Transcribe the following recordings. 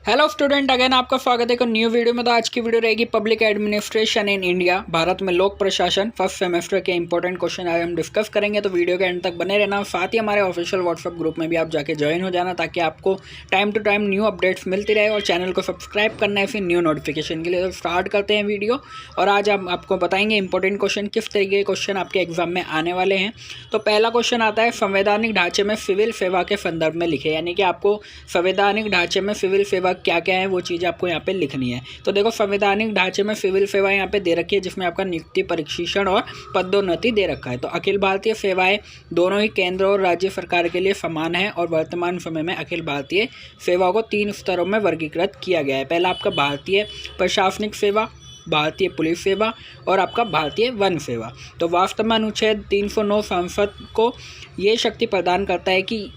Hello student, again आपका स्वागत है एक न्यू वीडियो में। तो आज की वीडियो रहेगी public administration in India, Bharat में लोक प्रशासन फर्स्ट सेमेस्टर के इंपॉर्टेंट क्वेश्चन आज हम डिस्कस करेंगे। तो वीडियो के एंड तक बने रहना, साथ ही हमारे ऑफिशियल व्हाट्सएप ग्रुप में भी आप जाके ज्वाइन हो जाना ताकि आपको time to time new updates मिलती रहे। और चैनल को सब्सक्राइब करना है फिर न्यू नोटिफिकेशन के लिए। तो स्टार्ट करते हैं वीडियो, और आज हम आपको बताएंगे इंपॉर्टेंट क्वेश्चन, किस तरीके के क्वेश्चन आपके एग्जाम में आने वाले हैं। तो पहला क्वेश्चन आता है, संवैधानिक ढांचे में सिविल सेवा के संदर्भ में लिखे, यानी कि आपको संवैधानिक ढांचे में सिविल सेवा क्या क्या है वो चीज़ आपको यहाँ पे लिखनी है। तो देखो, संवैधानिक ढांचे में सिविल सेवा यहाँ पे दे रखी है, जिसमें आपका नियुक्ति, प्रशिक्षण और पदोन्नति दे रखा है। तो अखिल भारतीय सेवाएं दोनों ही केंद्र और राज्य सरकार के लिए समान है, और वर्तमान समय में अखिल भारतीय सेवाओं को 3 स्तरों में वर्गीकृत किया गया है। पहला आपका भारतीय प्रशासनिक सेवा, भारतीय पुलिस सेवा और आपका भारतीय वन सेवा। तो वास्तव में अनुच्छेद 309 संसद को ये शक्ति प्रदान करता है कि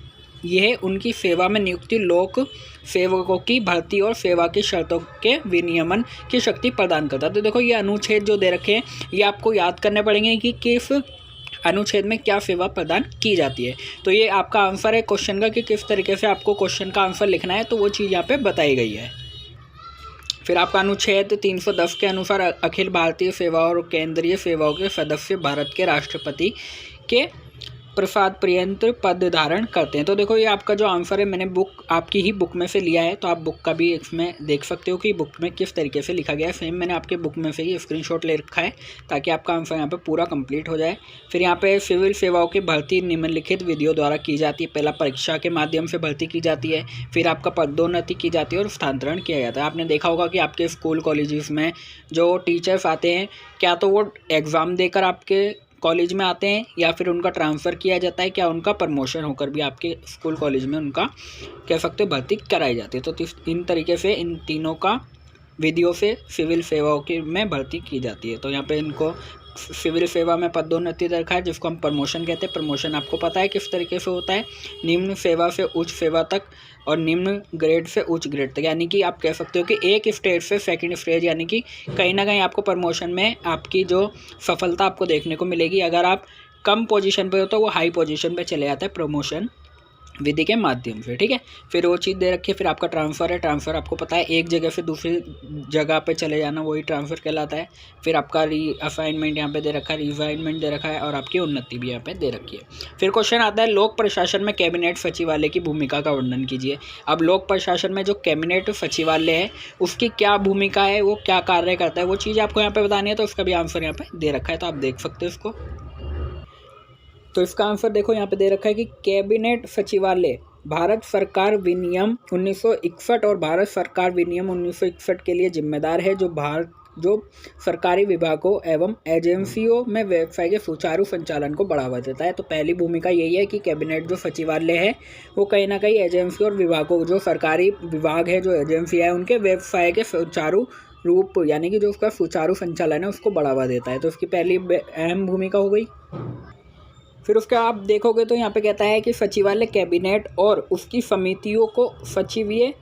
यह उनकी सेवा में नियुक्ति, लोक सेवकों की भर्ती और सेवा की शर्तों के विनियमन की शक्ति प्रदान करता है। तो देखो, ये अनुच्छेद जो दे रखे हैं ये आपको याद करने पड़ेंगे कि किस अनुच्छेद में क्या सेवा प्रदान की जाती है। तो ये आपका आंसर है क्वेश्चन का कि किस तरीके से आपको क्वेश्चन का आंसर लिखना है, तो वो चीज़ यहाँ पे बताई गई है। फिर आपका अनुच्छेद 310 के अनुसार अखिल भारतीय सेवा और केंद्रीय सेवाओं के सदस्य भारत के राष्ट्रपति के प्रसाद पर्यंत पद धारण करते हैं। तो देखो, ये आपका जो आंसर है मैंने आपकी ही बुक में से लिया है, तो आप बुक का भी इसमें देख सकते हो कि बुक में किस तरीके से लिखा गया है। सेम मैंने आपके बुक में से ही स्क्रीनशॉट ले रखा है ताकि आपका आंसर यहाँ पे पूरा कंप्लीट हो जाए। फिर यहाँ पे सिविल सेवाओं की भर्ती निम्नलिखित विधियों द्वारा की जाती है। पहला, परीक्षा के माध्यम से भर्ती की जाती है। फिर आपका पदोन्नति की जाती है और स्थानांतरण किया जाता है। आपने देखा होगा कि आपके स्कूल कॉलेजेस में जो टीचर्स आते हैं, क्या तो वो एग्ज़ाम देकर आपके कॉलेज में आते हैं या फिर उनका ट्रांसफ़र किया जाता है, क्या उनका प्रमोशन होकर भी आपके स्कूल कॉलेज में उनका कह सकते हो भर्ती कराई जाती है। तो इन तरीके से इन तीनों का विधियों से सिविल सेवाओं की में भर्ती की जाती है। तो यहाँ पे इनको सिविल सेवा में पदोन्नति रखा है, जिसको हम प्रमोशन कहते हैं। प्रमोशन आपको पता है किस तरीके से होता है, निम्न सेवा से उच्च सेवा तक और निम्न ग्रेड से उच्च ग्रेड तक। यानी कि आप कह सकते हो कि एक स्टेज से सेकंड स्टेज, यानी कि कहीं ना कहीं आपको प्रमोशन में आपकी जो सफलता आपको देखने को मिलेगी। अगर आप कम पोजीशन पे हो तो वो हाई पोजीशन पे चले जाता है प्रमोशन विधि के माध्यम से, ठीक है। फिर वो चीज़ दे रखी है। फिर आपका ट्रांसफ़र है, ट्रांसफ़र आपको पता है एक जगह से दूसरी जगह पे चले जाना, वही ट्रांसफ़र कहलाता है। फिर आपका रीअसाइनमेंट यहाँ पे दे रखा है, रिअसाइनमेंट दे रखा है, और आपकी उन्नति भी यहाँ पे दे रखी है। फिर क्वेश्चन आता है, लोक प्रशासन में कैबिनेट सचिवालय की भूमिका का वर्णन कीजिए। अब लोक प्रशासन में जो कैबिनेट सचिवालय है उसकी क्या भूमिका है, वो क्या कार्य करता है, वो चीज़ आपको यहाँ पे बतानी है। तो उसका भी आंसर यहाँ पे दे रखा है, तो आप देख सकते हो इसको। तो इसका आंसर देखो यहाँ पे दे रखा है कि कैबिनेट सचिवालय भारत सरकार विनियम 1961 और भारत सरकार विनियम 1961 के लिए जिम्मेदार है, जो सरकारी विभागों एवं एजेंसियों में व्यवसाय के सुचारू संचालन को बढ़ावा देता है। तो पहली भूमिका यही है कि कैबिनेट जो सचिवालय है वो कहीं ना कहीं एजेंसी और विभागों, जो सरकारी विभाग है, जो एजेंसियाँ है, उनके व्यवसाय के सुचारू रूप, यानी कि जो उसका सुचारू संचालन है उसको बढ़ावा देता है। तो उसकी पहली अहम भूमिका हो गई। फिर उसके आप देखोगे तो यहाँ पे कहता है कि सचिवालय कैबिनेट और उसकी समितियों को सचिवीय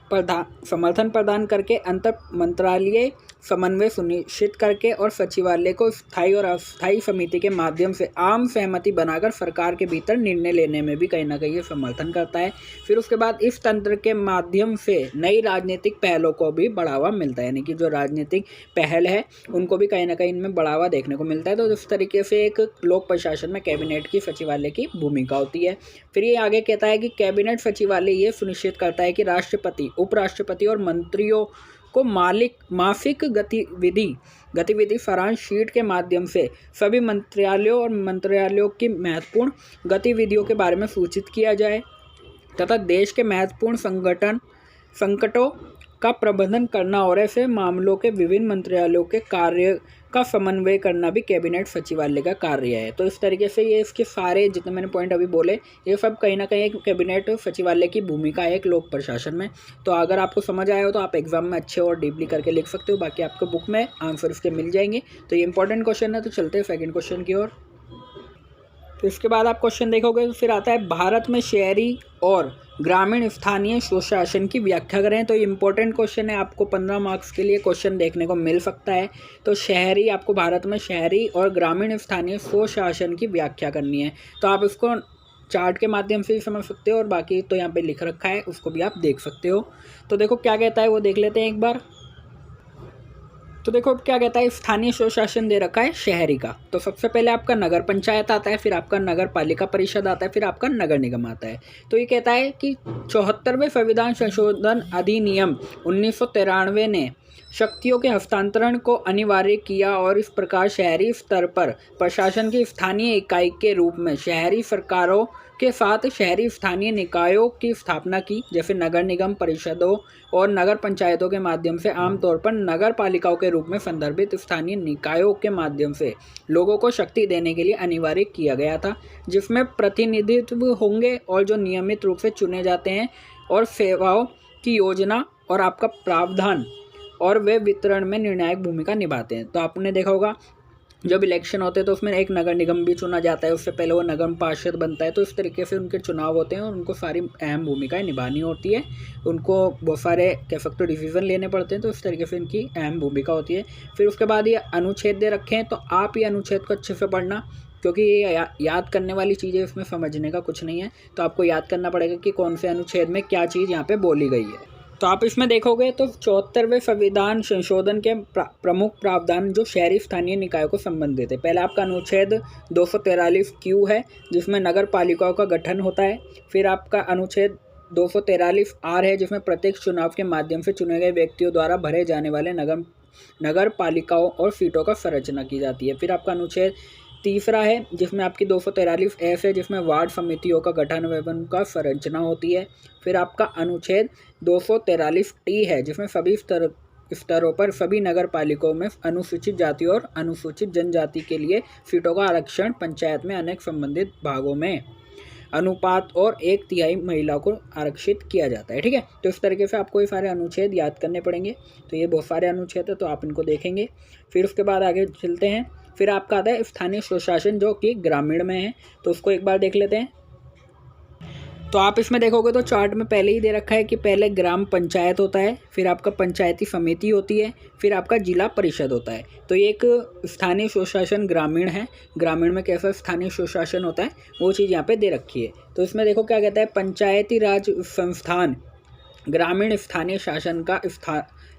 समर्थन प्रदान करके अंतर मंत्रालय समन्वय सुनिश्चित करके और सचिवालय को स्थायी और अस्थायी समिति के माध्यम से आम सहमति बनाकर सरकार के भीतर निर्णय लेने में भी कहीं ना कहीं ये समर्थन करता है। फिर उसके बाद इस तंत्र के माध्यम से नई राजनीतिक पहलों को भी बढ़ावा मिलता है, यानी कि जो राजनीतिक पहल है उनको भी कहीं ना कहीं इनमें बढ़ावा देखने को मिलता है। तो इस तरीके से एक लोक प्रशासन में कैबिनेट की सचिवालय की भूमिका होती है। फिर ये आगे कहता है कि कैबिनेट सचिवालय ये सुनिश्चित करता है कि राष्ट्रपति, उपराष्ट्रपति और मंत्रियों को मासिक गतिविधि सारांश शीट के माध्यम से सभी मंत्रालयों और मंत्रालयों की महत्वपूर्ण गतिविधियों के बारे में सूचित किया जाए तथा देश के महत्वपूर्ण संकटों का प्रबंधन करना और ऐसे मामलों के विभिन्न मंत्रालयों के कार्य का समन्वय करना भी कैबिनेट सचिवालय का कार्य है। तो इस तरीके से ये इसके सारे जितने मैंने पॉइंट अभी बोले ये सब कहीं ना कहीं एक कैबिनेट सचिवालय की भूमिका है एक लोक प्रशासन में। तो अगर आपको समझ आया हो तो आप एग्जाम में अच्छे और डीपली करके लिख सकते हो, बाकी आपको बुक में आंसर इसके मिल जाएंगे। तो ये इंपॉर्टेंट क्वेश्चन है। तो चलते हैं सेकेंड क्वेश्चन की ओर। तो इसके बाद आप क्वेश्चन देखोगे तो फिर आता है, भारत में शहरी और ग्रामीण स्थानीय स्वशासन की व्याख्या करें। तो इम्पोर्टेंट क्वेश्चन है, आपको 15 मार्क्स के लिए क्वेश्चन देखने को मिल सकता है। तो शहरी, आपको भारत में शहरी और ग्रामीण स्थानीय स्वशासन की व्याख्या करनी है। तो आप इसको चार्ट के माध्यम से भी समझ सकते हो और बाकी तो यहाँ पे लिख रखा है उसको भी आप देख सकते हो। तो देखो क्या कहता है वो देख लेते हैं एक बार। तो देखो क्या कहता है, स्थानीय स्वशासन दे रखा है शहरी का। तो सबसे पहले आपका नगर पंचायत आता है, फिर आपका नगर पालिका परिषद आता है, फिर आपका नगर निगम आता है। तो ये कहता है कि 74वें संविधान संशोधन अधिनियम 1993 ने शक्तियों के हस्तांतरण को अनिवार्य किया और इस प्रकार शहरी स्तर पर प्रशासन की स्थानीय इकाई के रूप में शहरी सरकारों के साथ शहरी स्थानीय निकायों की स्थापना की, जैसे नगर निगम परिषदों और नगर पंचायतों के माध्यम से। आमतौर पर नगर पालिकाओं के रूप में संदर्भित स्थानीय निकायों के माध्यम से लोगों को शक्ति देने के लिए अनिवार्य किया गया था, जिसमें प्रतिनिधित्व होंगे और जो नियमित रूप से चुने जाते हैं और सेवाओं की योजना और आपका प्रावधान और वे वितरण में निर्णायक भूमिका निभाते हैं। तो आपने देखा होगा जब इलेक्शन होते हैं तो उसमें एक नगर निगम भी चुना जाता है, उससे पहले वो नगर पार्षद बनता है। तो इस तरीके से उनके चुनाव होते हैं और उनको सारी अहम भूमिकाएं निभानी होती है, उनको बहुत सारे कह सकते हो डिसीजन लेने पड़ते हैं। तो इस तरीके से इनकी अहम भूमिका होती है। फिर उसके बाद ये अनुच्छेद दे रखे हैं, तो आप ये अनुच्छेद को अच्छे से पढ़ना, क्योंकि ये याद करने वाली चीज़ें इसमें समझने का कुछ नहीं है। तो आपको याद करना पड़ेगा कि कौन से अनुच्छेद में क्या चीज़ यहाँ पे बोली गई है। तो आप इसमें देखोगे तो 74वें संविधान संशोधन के प्रमुख प्रावधान जो शहरी स्थानीय निकायों को संबंधित है। पहला आपका अनुच्छेद 243 क्यू है, जिसमें नगर पालिकाओं का गठन होता है। फिर आपका अनुच्छेद 243 आर है, जिसमें प्रत्येक चुनाव के माध्यम से चुने गए व्यक्तियों द्वारा भरे जाने वाले नगर पालिकाओं और सीटों का संरचना की जाती है। फिर आपका अनुच्छेद तीसरा है, जिसमें आपकी 243 एफ है, जिसमें वार्ड समितियों का गठन एवं उनका संरचना होती है। फिर आपका अनुच्छेद 243 टी है, जिसमें सभी स्तरों पर सभी नगर पालिकाओं में अनुसूचित जाति और अनुसूचित जनजाति के लिए सीटों का आरक्षण पंचायत में अनेक संबंधित भागों में अनुपात और 1/3 महिलाओं को आरक्षित किया जाता है। ठीक है, तो इस तरीके से आपको ये सारे अनुच्छेद याद करने पड़ेंगे। तो ये बहुत सारे अनुच्छेद है, तो आप इनको देखेंगे। फिर उसके बाद आगे चलते हैं। फिर आपका आता है स्थानीय स्वशासन, जो कि ग्रामीण में है। तो उसको एक बार देख लेते हैं। तो आप इसमें देखोगे तो चार्ट में पहले ही दे रखा है कि पहले ग्राम पंचायत होता है, फिर आपका पंचायती समिति होती है, फिर आपका जिला परिषद होता है। तो ये एक स्थानीय स्वशासन ग्रामीण है। ग्रामीण में कैसा स्थानीय स्वशासन होता है वो चीज़ यहाँ पे दे रखी है। तो इसमें देखो क्या कहता है, पंचायती राज संस्थान ग्रामीण स्थानीय शासन का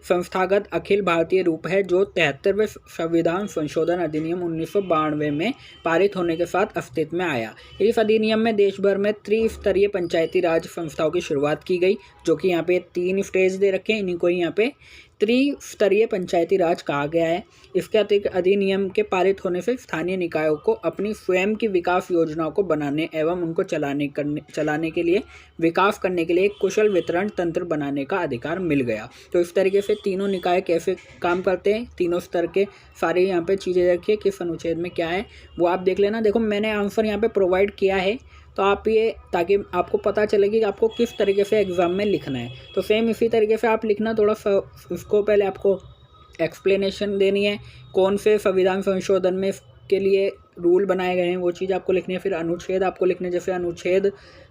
संस्थागत अखिल भारतीय रूप है, जो 73वें संविधान संशोधन अधिनियम 1992 में पारित होने के साथ अस्तित्व में आया। इस अधिनियम में देश भर में त्रिस्तरीय पंचायती राज संस्थाओं की शुरुआत की गई, जो कि यहाँ पे 3 स्टेज दे रखे हैं। इन्हीं को यहाँ पे त्रिस्तरीय पंचायती राज कहा गया है। इसके अतिरिक्त अधिनियम के पारित होने से स्थानीय निकायों को अपनी स्वयं की विकास योजनाओं को बनाने एवं उनको चलाने के लिए विकास करने के लिए एक कुशल वितरण तंत्र बनाने का अधिकार मिल गया। तो इस तरीके से तीनों निकाय कैसे काम करते हैं, तीनों स्तर के सारे यहाँ पे चीज़ें रखिए, किस अनुच्छेद में क्या है वो आप देख लेना। देखो मैंने आंसर यहाँ पे प्रोवाइड किया है, तो आप ये ताकि आपको पता चले कि आपको किस तरीके से एग्ज़ाम में लिखना है। तो सेम इसी तरीके से आप लिखना। थोड़ा सा उसको पहले आपको एक्सप्लेनेशन देनी है, कौन से संविधान संशोधन में के लिए रूल बनाए गए हैं वो चीज़ आपको लिखनी है। फिर अनुच्छेद आपको लिखने, जैसे अनुच्छेद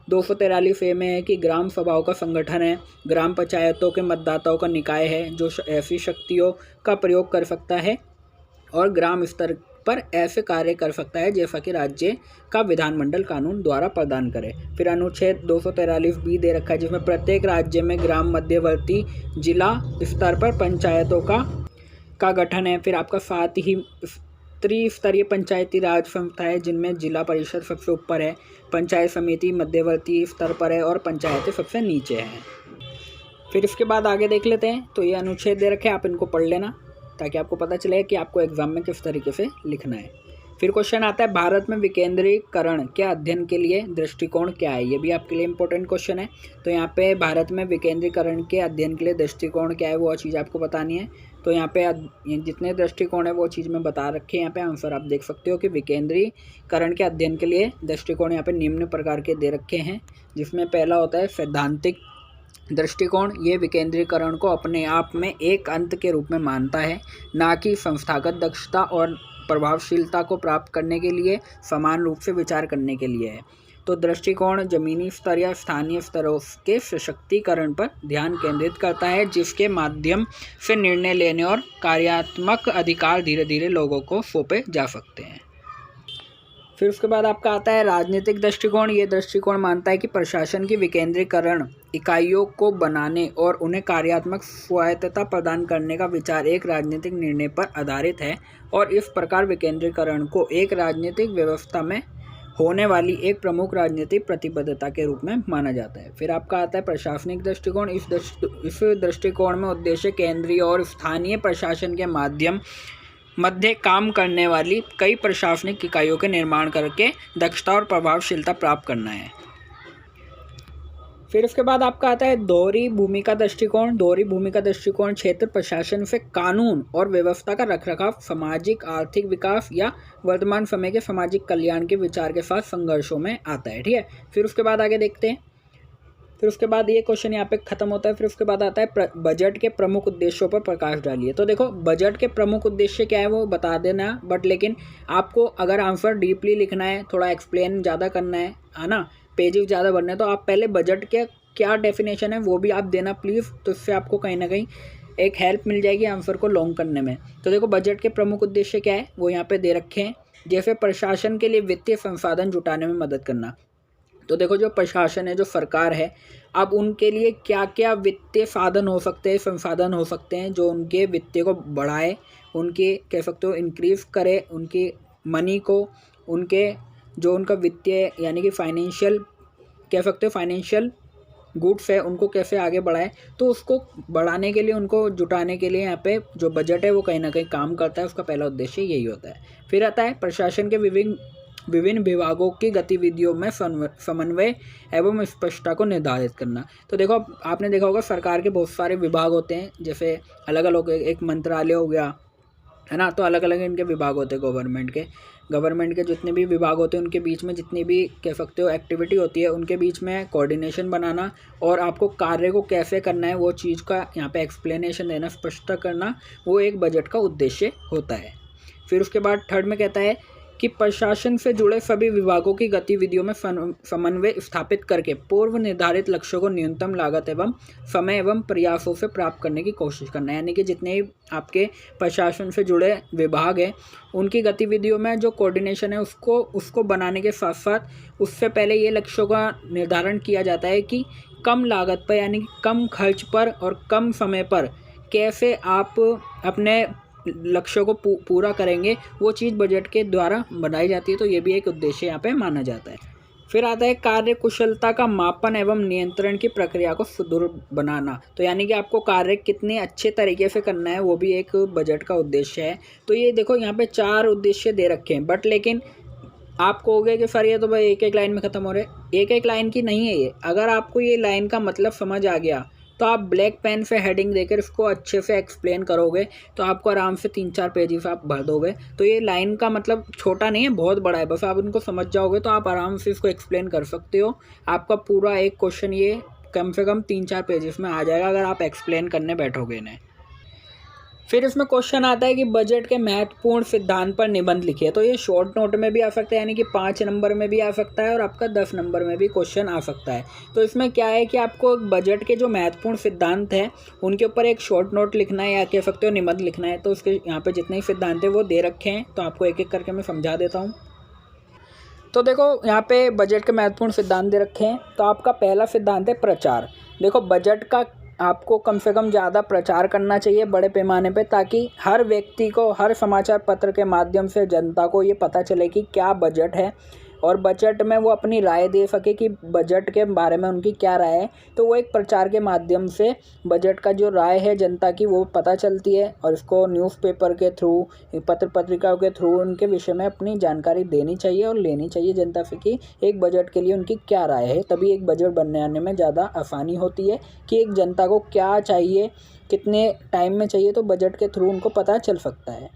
243 ए में है कि ग्राम सभाओं का संगठन है, ग्राम पंचायतों के मतदाताओं का निकाय है जो ऐसी शक्तियों का प्रयोग कर सकता है और ग्राम स्तर पर ऐसे कार्य कर सकता है जैसा कि राज्य का विधानमंडल कानून द्वारा प्रदान करे। फिर अनुच्छेद 243 बी दे रखा है, जिसमें प्रत्येक राज्य में ग्राम मध्यवर्ती जिला स्तर पर पंचायतों का गठन है। फिर आपका साथ ही त्रिस्तरीय पंचायती राज संस्था है, जिनमें जिला परिषद सबसे ऊपर है, पंचायत समिति मध्यवर्ती स्तर पर है और पंचायतें सबसे नीचे हैं। फिर इसके बाद आगे देख लेते हैं। तो ये अनुच्छेद दे रखे हैं, आप इनको पढ़ लेना ताकि आपको पता चले कि आपको एग्जाम में किस तरीके से लिखना है। फिर क्वेश्चन आता है, भारत में विकेंद्रीकरण के अध्ययन के लिए दृष्टिकोण क्या है। ये भी आपके लिए इंपॉर्टेंट क्वेश्चन है। तो यहाँ पे भारत में विकेंद्रीकरण के अध्ययन के लिए दृष्टिकोण क्या है वो चीज़ आपको बतानी है। तो यहाँ पे जितने दृष्टिकोण है वो चीज़ में बता रखे हैं। यहाँ पे आंसर आप देख सकते हो कि विकेंद्रीकरण के अध्ययन के लिए दृष्टिकोण यहाँ पे निम्न प्रकार के दे रखे हैं, जिसमें पहला होता है सैद्धांतिक दृष्टिकोण। ये विकेंद्रीकरण को अपने आप में एक अंत के रूप में मानता है, ना कि संस्थागत दक्षता और प्रभावशीलता को प्राप्त करने के लिए समान रूप से विचार करने के लिए है। तो दृष्टिकोण जमीनी स्तर या स्थानीय स्तरों के सशक्तिकरण पर ध्यान केंद्रित करता है, जिसके माध्यम से निर्णय लेने और कार्यात्मक अधिकार धीरे धीरे लोगों को सौंपे जा सकते हैं। फिर उसके बाद आपका आता है राजनीतिक दृष्टिकोण। ये दृष्टिकोण मानता है कि प्रशासन की विकेंद्रीकरण, इकाइयों को बनाने और उन्हें कार्यात्मक स्वायत्तता प्रदान करने का विचार एक राजनीतिक निर्णय पर आधारित है और इस प्रकार विकेंद्रीकरण को एक राजनीतिक व्यवस्था में होने वाली एक प्रमुख राजनीतिक प्रतिबद्धता के रूप में माना जाता है। फिर आपका आता है प्रशासनिक दृष्टिकोण। इस दृष्टिकोण में उद्देश्य केंद्रीय और स्थानीय प्रशासन के मध्य काम करने वाली कई प्रशासनिक इकाइयों के निर्माण करके दक्षता और प्रभावशीलता प्राप्त करना है। फिर उसके बाद आपका आता है दोहरी भूमिका दृष्टिकोण। दोहरी भूमिका दृष्टिकोण क्षेत्र प्रशासन से कानून और व्यवस्था का रखरखाव, सामाजिक आर्थिक विकास या वर्तमान समय के सामाजिक कल्याण के विचार के साथ संघर्षों में आता है। ठीक है, फिर उसके बाद आगे देखते हैं। फिर उसके बाद ये क्वेश्चन यहाँ पे खत्म होता है। फिर उसके बाद आता है बजट के प्रमुख उद्देश्यों पर प्रकाश डालिए। तो देखो बजट के प्रमुख उद्देश्य क्या है वो बता देना, बट लेकिन आपको अगर आंसर डीपली लिखना है, थोड़ा एक्सप्लेन ज़्यादा करना है ना, पेजेस ज़्यादा भरने हैं, तो आप पहले बजट के क्या डेफिनेशन है वो भी आप देना प्लीज़। तो इससे आपको कहीं ना कहीं एक हेल्प मिल जाएगी आंसर को लॉन्ग करने में। तो देखो बजट के प्रमुख उद्देश्य क्या है वो यहाँ पे दे रखे हैं। जैसे प्रशासन के लिए वित्तीय संसाधन जुटाने में मदद करना। तो देखो जो प्रशासन है, जो सरकार है, अब उनके लिए क्या क्या वित्तीय साधन हो सकते हैं, संसाधन हो सकते हैं जो उनके वित्तीय को बढ़ाए, उनके कह सकते हो इंक्रीज करे, उनकी मनी को, उनके जो उनका वित्तीय यानी कि फाइनेंशियल कह सकते हो फाइनेंशियल गुड्स है उनको कैसे आगे बढ़ाए। तो उसको बढ़ाने के लिए, उनको जुटाने के लिए यहाँ पे जो बजट है वो कहीं ना कहीं काम करता है। उसका पहला उद्देश्य यही होता है। फिर आता है प्रशासन के विभिन्न विभागों की गतिविधियों में समन्वय एवं स्पष्टता को निर्धारित करना। तो देखो आपने देखा होगा सरकार के बहुत सारे विभाग होते हैं, जैसे अलग अलग एक मंत्रालय हो गया है ना, तो अलग अलग इनके विभाग होते हैं गवर्नमेंट के जितने भी विभाग होते हैं उनके बीच में जितनी भी कह सकते हो एक्टिविटी होती है उनके बीच में कोऑर्डिनेशन बनाना और आपको कार्य को कैसे करना है वो चीज़ का यहाँ पे एक्सप्लेनेशन देना, स्पष्टता करना, वो एक बजट का उद्देश्य होता है। फिर उसके बाद थर्ड में कहता है कि प्रशासन से जुड़े सभी विभागों की गतिविधियों में समन्वय स्थापित करके पूर्व निर्धारित लक्ष्यों को न्यूनतम लागत एवं समय एवं प्रयासों से प्राप्त करने की कोशिश करना है। यानी कि जितने आपके प्रशासन से जुड़े विभाग हैं उनकी गतिविधियों में जो कोऑर्डिनेशन है उसको बनाने के साथ साथ उससे पहले ये लक्ष्यों का निर्धारण किया जाता है कि कम लागत पर यानी कि कम खर्च पर और कम समय पर कैसे आप अपने लक्ष्यों को पूरा करेंगे, वो चीज़ बजट के द्वारा बनाई जाती है। तो ये भी एक उद्देश्य यहाँ पे माना जाता है। फिर आता है कार्य कुशलता का मापन एवं नियंत्रण की प्रक्रिया को सुदृढ़ बनाना। तो यानी कि आपको कार्य कितने अच्छे तरीके से करना है वो भी एक बजट का उद्देश्य है। तो ये देखो यहाँ पे 4 उद्देश्य दे रखे हैं, बट लेकिन आप कहोगे कि सर ये तो भाई एक एक लाइन में ख़त्म हो रहे। एक एक लाइन की नहीं है ये। अगर आपको ये लाइन का मतलब समझ आ गया तो आप ब्लैक पेन से हेडिंग देकर इसको अच्छे से एक्सप्लेन करोगे तो आपको आराम से 3-4 पेजेस आप भर दोगे। तो ये लाइन का मतलब छोटा नहीं है, बहुत बड़ा है, बस आप इनको समझ जाओगे तो आप आराम से इसको एक्सप्लेन कर सकते हो। आपका पूरा एक क्वेश्चन ये कम से कम 3-4 पेजेस में आ जाएगा अगर आप एक्सप्लेन करने बैठोगे इन्हें। फिर इसमें क्वेश्चन आता है कि बजट के महत्वपूर्ण सिद्धांत पर निबंध लिखिए। तो ये शॉर्ट नोट में भी आ सकता है, यानी कि 5 नंबर में भी आ सकता है और आपका 10 नंबर में भी क्वेश्चन आ सकता है। तो इसमें क्या है कि आपको बजट के जो महत्वपूर्ण सिद्धांत हैं उनके ऊपर एक शॉर्ट नोट लिखना है या कह सकते हो निबंध लिखना है। तो उसके यहाँ पे जितने ही सिद्धांत हैं वो दे रखे हैं, तो आपको एक एक करके मैं समझा देता हूँ। तो देखो यहाँ पे बजट के महत्वपूर्ण सिद्धांत दे रखे हैं। तो आपका पहला सिद्धांत है प्रचार। देखो बजट का आपको कम से कम ज़्यादा प्रचार करना चाहिए बड़े पैमाने पे, ताकि हर व्यक्ति को हर समाचार पत्र के माध्यम से जनता को ये पता चले कि क्या बजट है और बजट में वो अपनी राय दे सके कि बजट के बारे में उनकी क्या राय है। तो वो एक प्रचार के माध्यम से बजट का जो राय है जनता की वो पता चलती है और इसको न्यूज़पेपर के थ्रू, पत्र पत्रिकाओं के थ्रू उनके विषय में अपनी जानकारी देनी चाहिए और लेनी चाहिए जनता से कि एक बजट के लिए उनकी क्या राय है। तभी एक बजट बनाने में ज़्यादा आसानी होती है कि एक जनता को क्या चाहिए, कितने टाइम में चाहिए, तो बजट के थ्रू उनको पता चल सकता है।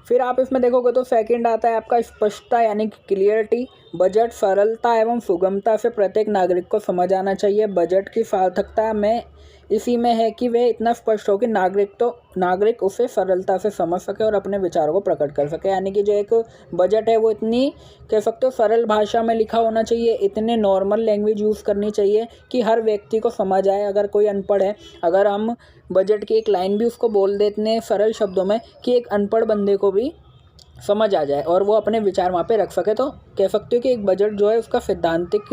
फिर आप इसमें देखोगे तो सेकंड आता है आपका स्पष्टता यानी कि क्लियरिटी। बजट सरलता एवं सुगमता से प्रत्येक नागरिक को समझ आना चाहिए। बजट की सार्थकता में इसी में है कि वह इतना स्पष्ट हो कि नागरिक उसे सरलता से समझ सके और अपने विचारों को प्रकट कर सके। यानी कि जो एक बजट है वो इतनी कह सकते हो सरल भाषा में लिखा होना चाहिए, इतने नॉर्मल लैंग्वेज यूज़ करनी चाहिए कि हर व्यक्ति को समझ आए। अगर कोई अनपढ़ है, अगर हम बजट की एक लाइन भी उसको बोल देते हैं सरल शब्दों में कि एक अनपढ़ बंदे को भी समझ आ जाए और वो अपने विचार वहाँ पे रख सके। तो कह सकते हो कि एक बजट जो है उसका सैद्धांतिक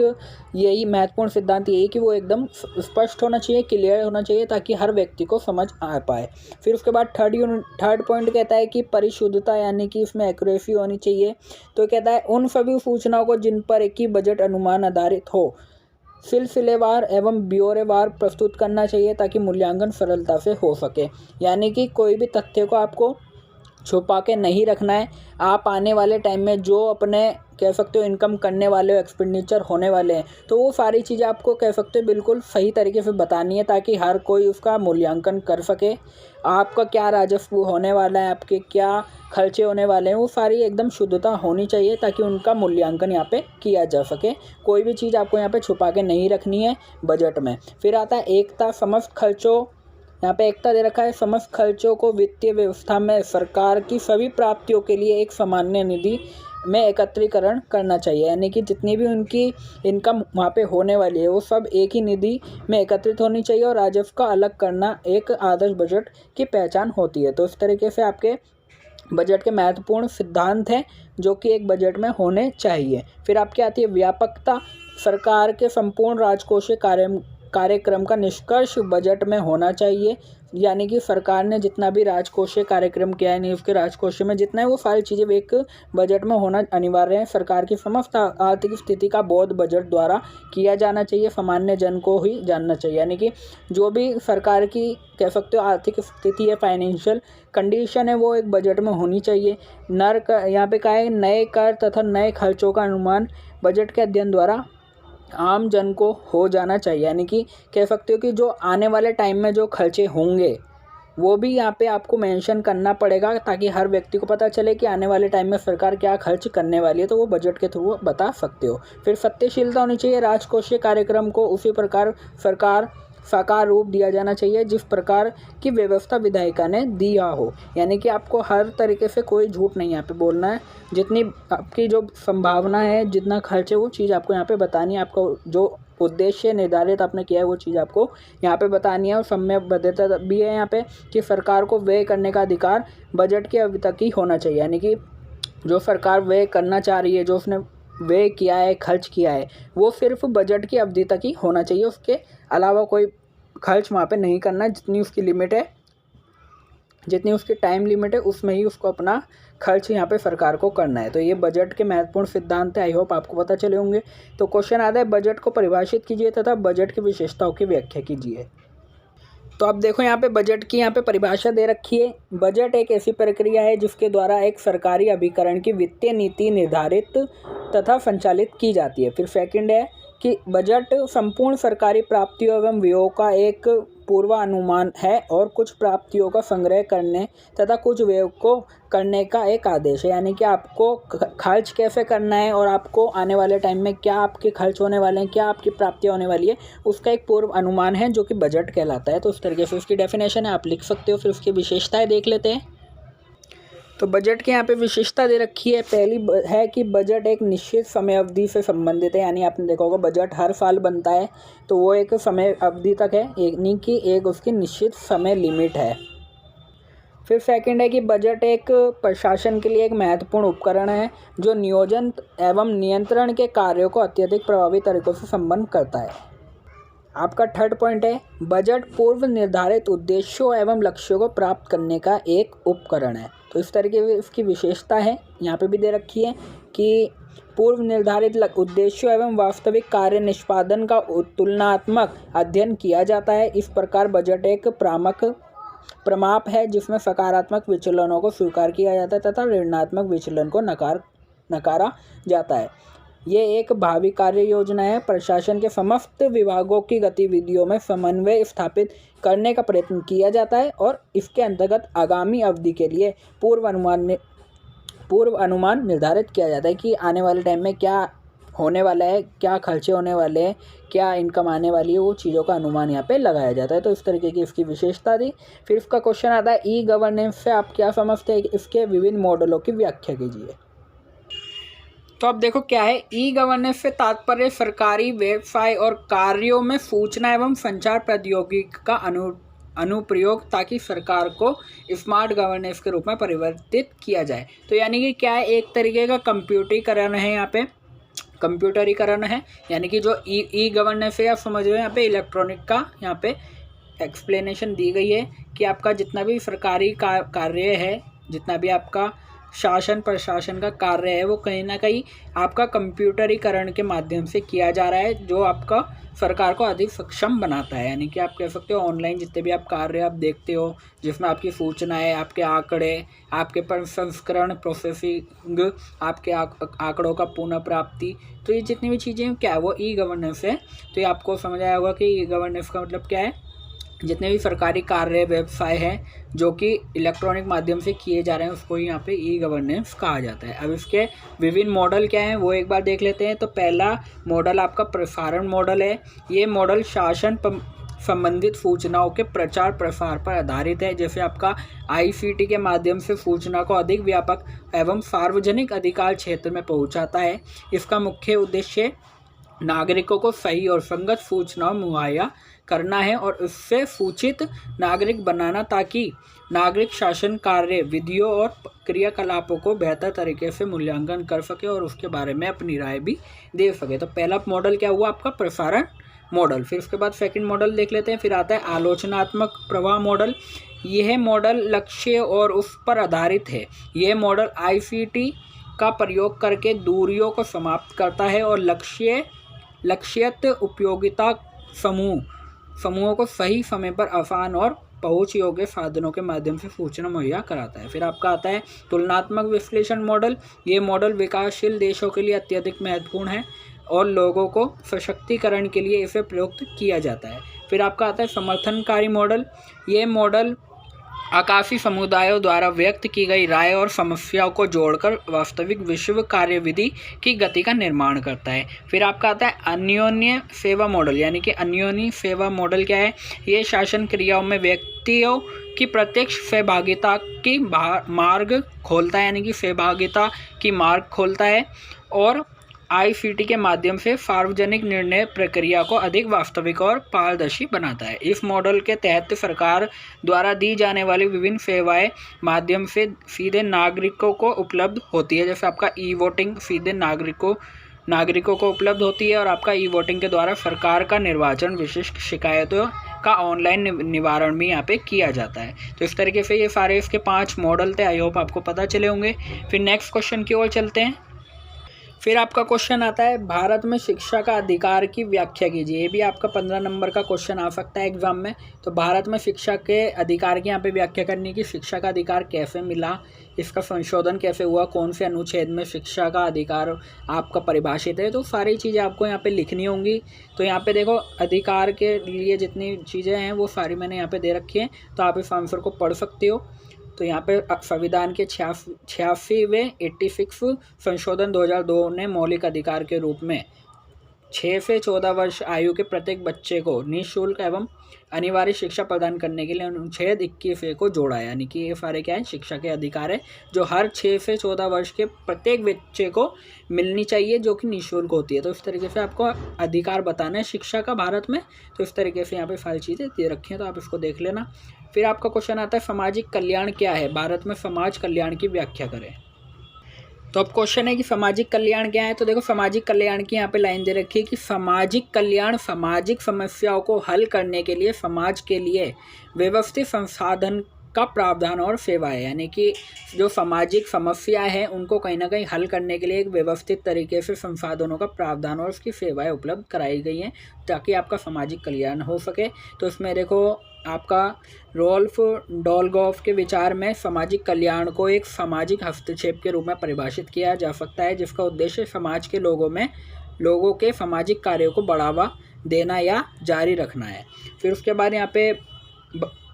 यही महत्वपूर्ण सिद्धांत यही कि वो एकदम स्पष्ट होना चाहिए, क्लियर होना चाहिए, ताकि हर व्यक्ति को समझ आ पाए। फिर उसके बाद थर्ड पॉइंट कहता है कि परिशुद्धता, यानी कि इसमें एक्यूरेसी होनी चाहिए। तो कहता है उन सभी सूचनाओं को जिन पर एक ही बजट अनुमान आधारित हो सिलसिलेवार एवं ब्यौरेवार प्रस्तुत करना चाहिए, ताकि मूल्यांकन सरलता से हो सके। यानी कि कोई भी तथ्य को आपको छुपा के नहीं रखना है। आप आने वाले टाइम में जो अपने कह सकते हो इनकम करने वाले हो, एक्सपेंडिचर होने वाले हैं, तो वो सारी चीज़ें आपको कह सकते हो बिल्कुल सही तरीके से बतानी है, ताकि हर कोई उसका मूल्यांकन कर सके। आपका क्या राजस्व होने वाला है, आपके क्या खर्चे होने वाले हैं, वो सारी एकदम शुद्धता होनी चाहिए, ताकि उनका मूल्यांकन यहाँ पे किया जा सके। कोई भी चीज़ आपको यहाँ पे छुपा के नहीं रखनी है बजट में। फिर आता है एकता। समस्त खर्चों, यहाँ पे एकता दे रखा है, समस्त खर्चों को वित्तीय व्यवस्था में सरकार की सभी प्राप्तियों के लिए एक सामान्य निधि में एकत्रीकरण करना चाहिए। यानी कि जितनी भी उनकी इनकम वहाँ पे होने वाली है वो सब एक ही निधि में एकत्रित होनी चाहिए, और राजस्व का अलग करना एक आदर्श बजट की पहचान होती है। तो इस तरीके से आपके बजट के महत्वपूर्ण सिद्धांत हैं जो कि एक बजट में होने चाहिए। फिर आपकी आती है व्यापकता। सरकार के संपूर्ण राजकोषीय कार्यक्रम का निष्कर्ष बजट में होना चाहिए। यानी कि सरकार ने जितना भी राजकोषीय कार्यक्रम किया है, उसके राजकोषीय में जितना है वो सारी चीज़ें एक बजट में होना अनिवार्य है। सरकार की समस्त आर्थिक स्थिति का बोध बजट द्वारा किया जाना चाहिए, सामान्य जन को ही जानना चाहिए। यानी कि जो भी सरकार की कह सकते हो आर्थिक स्थिति है, फाइनेंशियल कंडीशन है, वो एक बजट में होनी चाहिए। यहाँ पे कहा है नए कर तथा नए खर्चों का अनुमान बजट के अध्ययन द्वारा आम जन को हो जाना चाहिए। यानी कि कह सकते हो कि जो आने वाले टाइम में जो खर्चे होंगे वो भी यहाँ पे आपको मेंशन करना पड़ेगा, ताकि हर व्यक्ति को पता चले कि आने वाले टाइम में सरकार क्या खर्च करने वाली है, तो वो बजट के थ्रू बता सकते हो। फिर सत्यशीलता होनी चाहिए। राजकोषीय कार्यक्रम को उसी प्रकार साकार रूप दिया जाना चाहिए जिस प्रकार की व्यवस्था विधायिका ने दिया हो। यानी कि आपको हर तरीके से कोई झूठ नहीं यहाँ पे बोलना है। जितनी आपकी जो संभावना है, जितना खर्च है, वो चीज़ आपको यहाँ पे बतानी है। आपको जो उद्देश्य निर्धारित आपने किया है वो चीज़ आपको यहाँ पे बतानी है। और समयबद्धता भी है यहाँ पे कि सरकार को व्यय करने का अधिकार बजट की अवधि तक ही होना चाहिए। यानी कि जो सरकार व्यय करना चाह रही है, जो उसने व्यय किया है, खर्च किया है, वो सिर्फ बजट की अवधि तक ही होना चाहिए। उसके अलावा कोई खर्च वहाँ पे नहीं करना। जितनी उसकी लिमिट है, जितनी उसकी टाइम लिमिट है, उसमें ही उसको अपना खर्च यहाँ पे सरकार को करना है। तो ये बजट के महत्वपूर्ण सिद्धांत है। आई होप आपको पता चले होंगे। तो क्वेश्चन आता है बजट को परिभाषित कीजिए तथा बजट की विशेषताओं की व्याख्या कीजिए। तो अब देखो यहाँ पे बजट की यहाँ पे परिभाषा दे रखी है। बजट एक ऐसी प्रक्रिया है जिसके द्वारा एक सरकारी अभिकरण की वित्तीय नीति निर्धारित तथा संचालित की जाती है। फिर सेकंड है कि बजट संपूर्ण सरकारी प्राप्तियों एवं व्ययों का एक पूर्वानुमान है और कुछ प्राप्तियों का संग्रह करने तथा कुछ व्ययों को करने का एक आदेश है। यानी कि आपको खर्च कैसे करना है और आपको आने वाले टाइम में क्या आपके खर्च होने वाले हैं, क्या आपकी प्राप्तियाँ होने वाली है, उसका एक पूर्व अनुमान है जो कि बजट कहलाता है। तो उस तरीके से उसकी डेफिनेशन है, आप लिख सकते हो। फिर उसकी विशेषताएं देख लेते हैं। तो बजट के यहाँ पे विशेषता दे रखी है। पहली है कि बजट एक निश्चित समय अवधि से संबंधित है। यानी आपने देखा होगा बजट हर साल बनता है, तो वो एक समय अवधि तक है, यानी कि एक उसकी निश्चित समय लिमिट है। फिर सेकंड है कि बजट एक प्रशासन के लिए एक महत्वपूर्ण उपकरण है जो नियोजन एवं नियंत्रण के कार्यों को अत्यधिक प्रभावी तरीकों से संपन्न करता है। आपका थर्ड पॉइंट है बजट पूर्व निर्धारित उद्देश्यों एवं लक्ष्यों को प्राप्त करने का एक उपकरण है। तो इस तरीके की इसकी विशेषता है, यहाँ पे भी दे रखी है कि पूर्व निर्धारित उद्देश्यों एवं वास्तविक कार्य निष्पादन का तुलनात्मक अध्ययन किया जाता है। इस प्रकार बजट एक प्रमाप है जिसमें सकारात्मक विचलनों को स्वीकार किया जाता है तथा ऋणात्मक विचलन को नकारा जाता है। ये एक भावी कार्य योजना है। प्रशासन के समस्त विभागों की गतिविधियों में समन्वय स्थापित करने का प्रयत्न किया जाता है और इसके अंतर्गत आगामी अवधि के लिए पूर्व अनुमान निर्धारित किया जाता है कि आने वाले टाइम में क्या होने वाला है, क्या खर्चे होने वाले हैं, क्या इनकम आने वाली है, वो चीज़ों का अनुमान यहाँ पे लगाया जाता है। तो इस तरीके की इसकी विशेषता थी। फिर इसका क्वेश्चन आता है ई गवर्नेंस से आप क्या समझते हैं, इसके विभिन्न मॉडलों की व्याख्या कीजिए। तो अब देखो क्या है ई गवर्नेंस से तात्पर्य सरकारी व्यवसाय और कार्यों में सूचना एवं संचार प्रौद्योगिकी का अनुप्रयोग ताकि सरकार को स्मार्ट गवर्नेंस के रूप में परिवर्तित किया जाए। तो यानी कि क्या है, एक तरीके का कंप्यूटरीकरण है, यहाँ पे कंप्यूटरीकरण है, यानी कि जो ई गवर्नेंस है, आप समझ रहे हो यहाँ पे इलेक्ट्रॉनिक का यहाँ पे एक्सप्लेनेशन दी गई है कि आपका जितना भी सरकारी कार्य है, जितना भी आपका शासन प्रशासन का कार्य है, वो कहीं ना कहीं आपका कंप्यूटरीकरण के माध्यम से किया जा रहा है, जो आपका सरकार को अधिक सक्षम बनाता है। यानी कि आप कह सकते हो ऑनलाइन जितने भी आप कार्य आप देखते हो, जिसमें आपकी सूचनाएं, आपके आंकड़े, आपके प्रसंस्करण प्रोसेसिंग, आपके आंकड़ों का पुनः प्राप्ति, तो ये जितनी भी चीज़ें क्या है वो ई गवर्नेंस है। तो ये आपको समझ आया होगा कि ई गवर्नेंस का मतलब क्या है। जितने भी सरकारी कार्य व्यवसाय हैं जो कि इलेक्ट्रॉनिक माध्यम से किए जा रहे हैं, उसको यहाँ पे ई गवर्नेंस कहा जाता है। अब इसके विभिन्न मॉडल क्या हैं वो एक बार देख लेते हैं। तो पहला मॉडल आपका प्रसारण मॉडल है। ये मॉडल शासन संबंधित सूचनाओं के प्रचार प्रसार पर आधारित है। जैसे आपका ICT के माध्यम से सूचना को अधिक व्यापक एवं सार्वजनिक अधिकार क्षेत्र में पहुँचाता है। इसका मुख्य उद्देश्य नागरिकों को सही और संगत सूचना मुहैया करना है और उससे सूचित नागरिक बनाना, ताकि नागरिक शासन कार्य विधियों और क्रियाकलापों को बेहतर तरीके से मूल्यांकन कर सके और उसके बारे में अपनी राय भी दे सके। तो पहला मॉडल क्या हुआ आपका प्रसारण मॉडल। फिर उसके बाद सेकंड मॉडल देख लेते हैं। फिर आता है आलोचनात्मक प्रवाह मॉडल। यह मॉडल लक्ष्य और उस पर आधारित है। यह मॉडल ICT का प्रयोग करके दूरियों को समाप्त करता है और लक्ष्यित उपयोगिता समूहों को सही समय पर आसान और पहुंच योग्य साधनों के माध्यम से सूचना मुहैया कराता है। फिर आपका आता है तुलनात्मक विश्लेषण मॉडल। ये मॉडल विकासशील देशों के लिए अत्यधिक महत्वपूर्ण है और लोगों को सशक्तिकरण के लिए इसे प्रयुक्त किया जाता है। फिर आपका आता है समर्थनकारी मॉडल। ये मॉडल आकाशी समुदायों द्वारा व्यक्त की गई राय और समस्याओं को जोड़कर वास्तविक विश्व कार्यविधि की गति का निर्माण करता है। फिर आपका आता है अन्योन्य सेवा मॉडल। यानी कि अन्योन्य सेवा मॉडल क्या है, ये शासन क्रियाओं में व्यक्तियों की प्रत्यक्ष सहभागिता की मार्ग खोलता है, यानी कि सहभागिता की मार्ग खोलता है और ICT के माध्यम से सार्वजनिक निर्णय प्रक्रिया को अधिक वास्तविक और पारदर्शी बनाता है। इस मॉडल के तहत सरकार द्वारा दी जाने वाली विभिन्न सेवाएं माध्यम से सीधे नागरिकों को उपलब्ध होती है। जैसे आपका ई-वोटिंग सीधे नागरिकों को उपलब्ध होती है और आपका ई-वोटिंग के द्वारा सरकार का निर्वाचन विशिष्ट शिकायतों का ऑनलाइन निवारण भी यहाँ पे किया जाता है। तो इस तरीके से ये सारे इसके 5 मॉडल थे। आई होप आपको पता चले होंगे। फिर नेक्स्ट क्वेश्चन की ओर चलते हैं। फिर आपका क्वेश्चन आता है भारत में शिक्षा का अधिकार की व्याख्या कीजिए। ये भी आपका 15 नंबर का क्वेश्चन आ सकता है एग्जाम में। तो भारत में शिक्षा के अधिकार की यहाँ पे व्याख्या करनी कि शिक्षा का अधिकार कैसे मिला, इसका संशोधन कैसे हुआ, कौन से अनुच्छेद में शिक्षा का अधिकार आपका परिभाषित है। तो सारी चीज़ें आपको यहाँ पे लिखनी होंगी। तो यहाँ पे देखो अधिकार के लिए जितनी चीज़ें हैं वो सारी मैंने यहाँ पे दे रखी हैं, तो आप इस आंसर को पढ़ सकते हो। तो यहाँ पे संविधान के 86वें 86 संशोधन 2002 ने मौलिक अधिकार के रूप में 6 से 14 वर्ष आयु के प्रत्येक बच्चे को निःशुल्क एवं अनिवार्य शिक्षा प्रदान करने के लिए अनुच्छेद 21 को जोड़ा है। यानी कि ये सारे क्या है, शिक्षा के अधिकार है जो हर 6 से 14 वर्ष के प्रत्येक बच्चे को मिलनी चाहिए, जो कि निःशुल्क होती है। तो इस तरीके से आपको अधिकार बताना है शिक्षा का भारत में। तो इस तरीके से यहाँ पे सारी चीज़ें दे रखी हैं, तो आप इसको देख लेना। फिर आपका क्वेश्चन आता है सामाजिक कल्याण क्या है, भारत में समाज कल्याण की व्याख्या करें। तो अब क्वेश्चन है कि सामाजिक कल्याण क्या है। तो देखो सामाजिक कल्याण की यहाँ पे लाइन दे रखी है कि सामाजिक कल्याण सामाजिक समस्याओं को हल करने के लिए समाज के लिए व्यवस्थित संसाधन का प्रावधान और सेवा है। यानी कि जो सामाजिक समस्याएं हैं उनको कहीं ना कहीं हल करने के लिए एक व्यवस्थित तरीके से संसाधनों का प्रावधान और उसकी सेवाएं उपलब्ध कराई गई हैं ताकि आपका सामाजिक कल्याण हो सके। तो इसमें देखो आपका रोल्फ डॉलगॉफ के विचार में सामाजिक कल्याण को एक सामाजिक हस्तक्षेप के रूप में परिभाषित किया जा सकता है, जिसका उद्देश्य समाज के लोगों के सामाजिक कार्यों को बढ़ावा देना या जारी रखना है। फिर उसके बाद यहाँ पे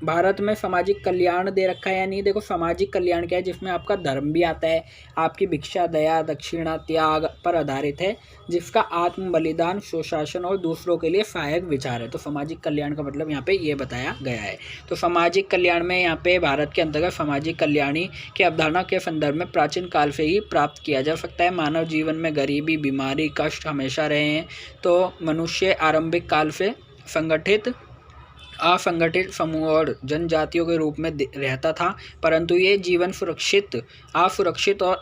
भारत में सामाजिक कल्याण दे रखा है। यानी देखो सामाजिक कल्याण क्या है, जिसमें आपका धर्म भी आता है, आपकी भिक्षा दया दक्षिणा त्याग पर आधारित है, जिसका आत्म बलिदान सुशासन और दूसरों के लिए सहायक विचार है। तो सामाजिक कल्याण का मतलब यहाँ पे ये बताया गया है। तो सामाजिक कल्याण में यहाँ पे भारत के अंतर्गत सामाजिक कल्याणी की अवधारणा के संदर्भ में प्राचीन काल से ही प्राप्त किया जा सकता है। मानव जीवन में गरीबी बीमारी कष्ट हमेशा रहे हैं, तो मनुष्य आरंभिक काल से संगठित असंगठित समूह और जनजातियों के रूप में रहता था, परंतु ये जीवन असुरक्षित और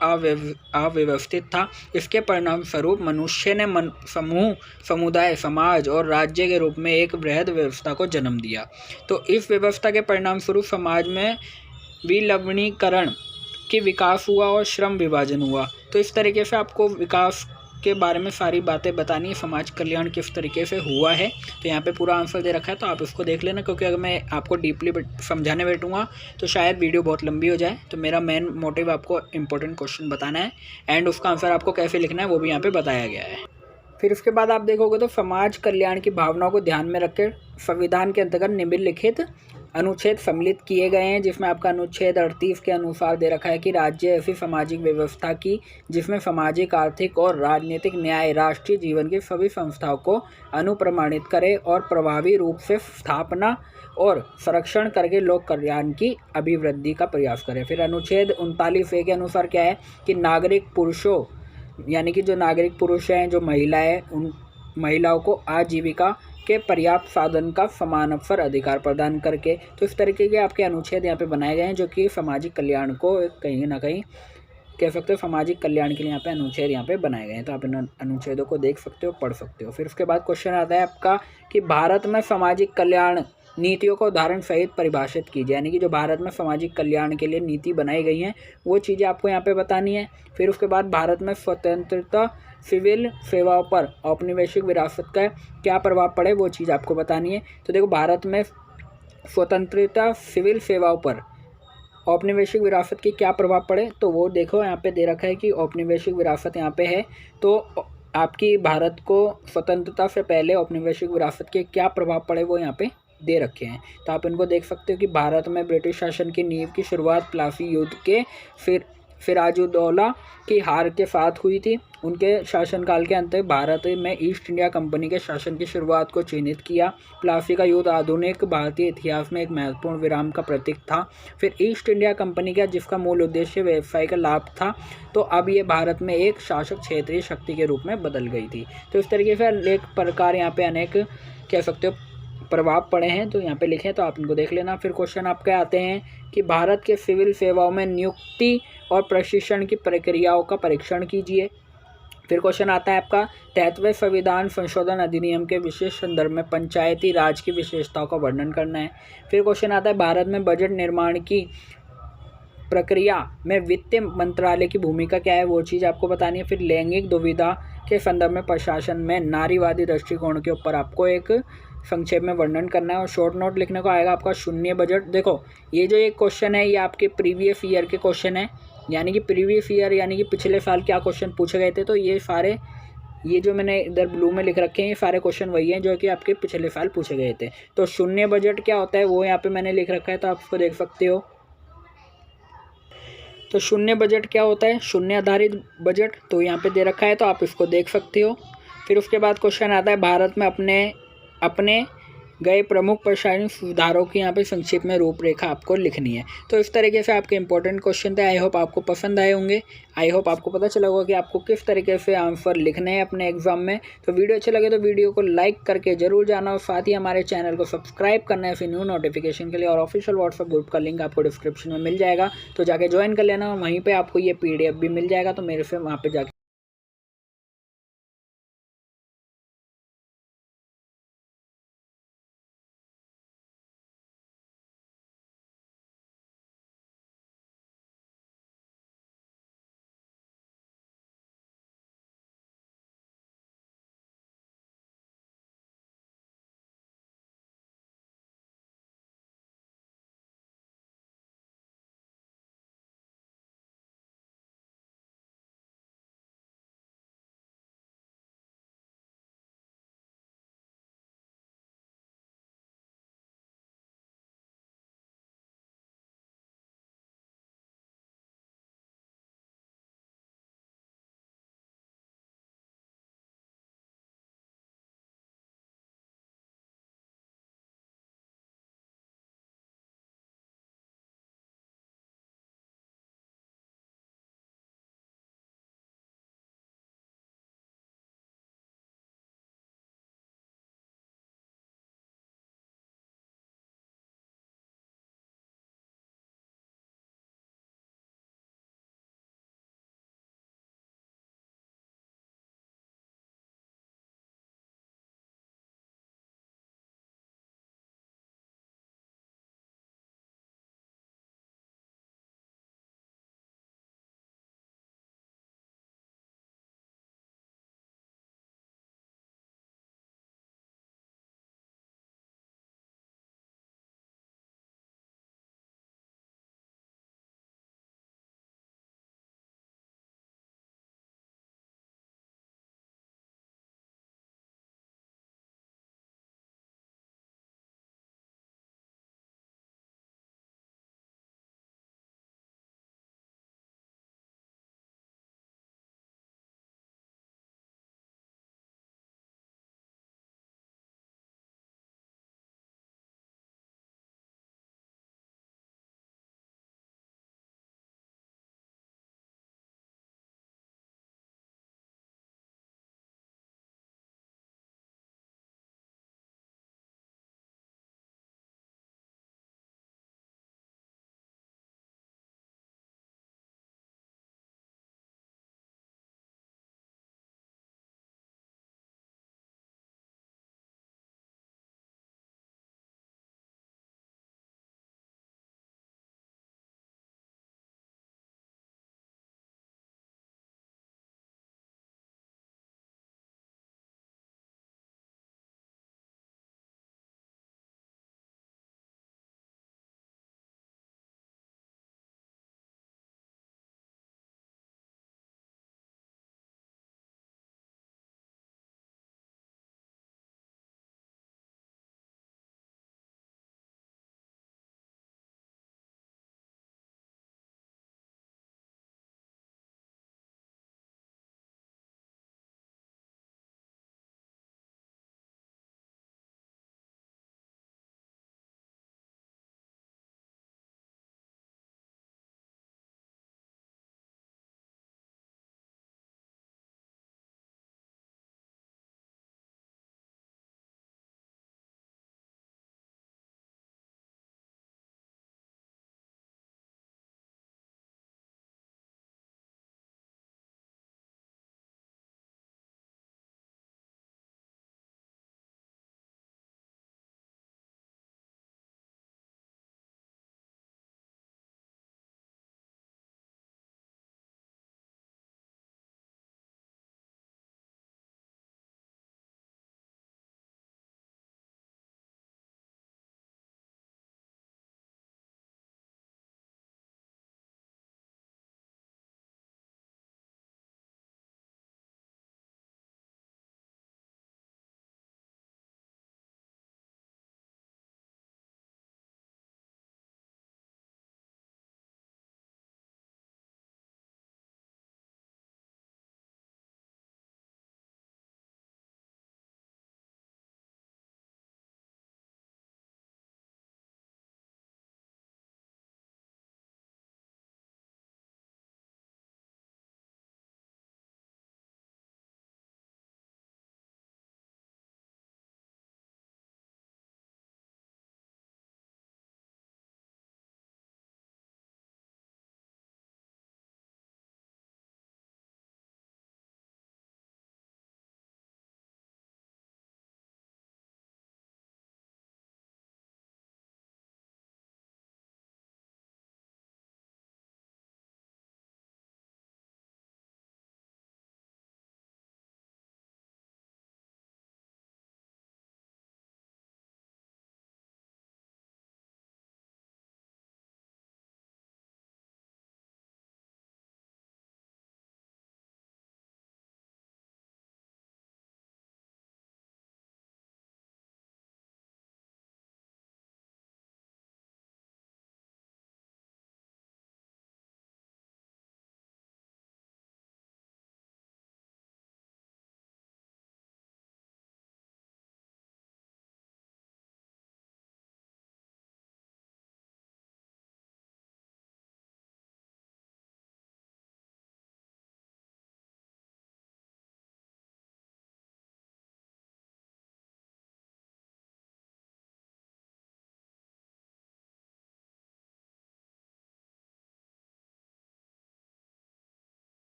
अव्यवस्थित था। इसके परिणाम स्वरूप मनुष्य ने समूह, समुदाय, समाज और राज्य के रूप में एक बृहद व्यवस्था को जन्म दिया। तो इस व्यवस्था के परिणाम स्वरूप समाज में विलवणीकरण की विकास हुआ और श्रम विभाजन हुआ। तो इस तरीके से आपको विकास के बारे में सारी बातें बतानी है, समाज कल्याण किस तरीके से हुआ है। तो यहाँ पे पूरा आंसर दे रखा है, तो आप इसको देख लेना, क्योंकि अगर मैं आपको डीपली समझाने बैठूंगा तो शायद वीडियो बहुत लंबी हो जाए। तो मेरा मेन मोटिव आपको इंपॉर्टेंट क्वेश्चन बताना है एंड उसका आंसर आपको कैसे लिखना है वो भी यहाँ पे बताया गया है। फिर उसके बाद आप देखोगे तो समाज कल्याण की भावनाओं को ध्यान में रखकर संविधान के अंतर्गत निम्नलिखित अनुच्छेद सम्मिलित किए गए हैं, जिसमें आपका अनुच्छेद 38 के अनुसार दे रखा है कि राज्य ऐसी सामाजिक व्यवस्था की जिसमें सामाजिक, आर्थिक और राजनीतिक न्याय राष्ट्रीय जीवन की सभी संस्थाओं को अनुप्रमाणित करे और प्रभावी रूप से स्थापना और संरक्षण करके लोक कल्याण की अभिवृद्धि का प्रयास करे। फिर अनुच्छेद 39A के अनुसार क्या है कि नागरिक पुरुषों यानी कि जो नागरिक पुरुष हैं, जो महिलाएं, उन महिलाओं को आजीविका के पर्याप्त साधन का समान अवसर अधिकार प्रदान करके। तो इस तरीके के आपके अनुच्छेद यहाँ पे बनाए गए हैं, जो कि सामाजिक कल्याण को कहीं ना कहीं कह सकते हो सामाजिक कल्याण के लिए यहाँ पे अनुच्छेद यहाँ पे बनाए गए हैं। तो आप इन अनुच्छेदों को देख सकते हो, पढ़ सकते हो। फिर उसके बाद क्वेश्चन आता है आपका कि भारत में सामाजिक कल्याण नीतियों को उदाहरण सहित परिभाषित कीजिए, यानी कि जो भारत में सामाजिक कल्याण के लिए नीति बनाई गई हैं वो चीज़ें आपको यहाँ पे बतानी है। फिर उसके बाद भारत में स्वतंत्रता, सिविल सेवाओं पर औपनिवेशिक विरासत का क्या प्रभाव पड़े वो चीज़ आपको बतानी है। तो देखो, भारत में स्वतंत्रता, सिविल सेवाओं पर औपनिवेशिक विरासत की क्या प्रभाव पड़े, तो वो देखो यहाँ पे दे रखा है कि औपनिवेशिक विरासत यहाँ पे है। तो आपकी भारत को स्वतंत्रता से पहले औपनिवेशिक विरासत के क्या प्रभाव पड़े वो यहाँ पे दे रखे हैं। तो आप इनको देख सकते हो कि भारत में ब्रिटिश शासन की नींव की शुरुआत प्लासी युद्ध के सिराजुद्दौला की हार के साथ हुई थी। उनके शासनकाल के अंत भारत में ईस्ट इंडिया कंपनी के शासन की शुरुआत को चिन्हित किया। प्लासी का युद्ध आधुनिक भारतीय इतिहास में एक महत्वपूर्ण विराम का प्रतीक था। फिर ईस्ट इंडिया कंपनी का, जिसका मूल उद्देश्य व्यवसाय का लाभ था, तो अब ये भारत में एक शासक क्षेत्रीय शक्ति के रूप में बदल गई थी। तो इस तरीके से अनेक प्रकार यहाँ पे अनेक कह सकते हो प्रभाव पड़े हैं, तो यहाँ पे लिखे, तो आप इनको देख लेना। फिर क्वेश्चन आपके आते हैं कि भारत के सिविल सेवाओं में नियुक्ति और प्रशिक्षण की प्रक्रियाओं का परीक्षण कीजिए। फिर क्वेश्चन आता है आपका 73वें संविधान संशोधन अधिनियम के विशेष संदर्भ में पंचायती राज की विशेषताओं का वर्णन करना है। फिर क्वेश्चन आता है भारत में बजट निर्माण की प्रक्रिया में वित्त मंत्रालय की भूमिका क्या है वो चीज़ आपको बतानी है। फिर लैंगिक दुविधा के संदर्भ में प्रशासन में नारीवादी दृष्टिकोण के ऊपर आपको एक संक्षेप में वर्णन करना है। और शॉर्ट नोट लिखने को आएगा आपका शून्य बजट। देखो, ये जो एक क्वेश्चन है ये आपके प्रीवियस ईयर के क्वेश्चन है, यानी कि प्रीवियस ईयर यानी कि पिछले साल क्या क्वेश्चन पूछे गए थे। तो ये सारे, ये जो मैंने इधर ब्लू में लिख रखे हैं, ये सारे क्वेश्चन वही हैं जो कि आपके पिछले साल पूछे गए थे। तो शून्य बजट क्या होता है वो यहाँ पे मैंने लिख रखा है, तो आप उसको देख सकते हो। तो शून्य बजट क्या होता है, शून्य आधारित बजट, तो यहाँ पे दे रखा है, तो आप इसको देख सकते हो। फिर उसके बाद क्वेश्चन आता है भारत में अपने गए प्रमुख प्रशासनिक सुधारों की यहाँ पे संक्षिप्त में रूपरेखा आपको लिखनी है। तो इस तरीके से आपके इंपॉर्टेंट क्वेश्चन थे। आई होप आपको पसंद आए होंगे। आई होप आपको पता चला होगा कि आपको किस तरीके से आंसर लिखने हैं अपने एग्जाम में। तो वीडियो अच्छे लगे तो वीडियो को लाइक करके जरूर जाना और साथ ही हमारे चैनल को सब्सक्राइब करना है फिर न्यू नोटिफिकेशन के लिए। और ऑफिशियल व्हाट्सएप ग्रुप का लिंक आपको डिस्क्रिप्शन में मिल जाएगा, तो जाके ज्वाइन कर लेना और वहीं पर आपको ये PDF भी मिल जाएगा। तो मेरे से वहाँ पर जाके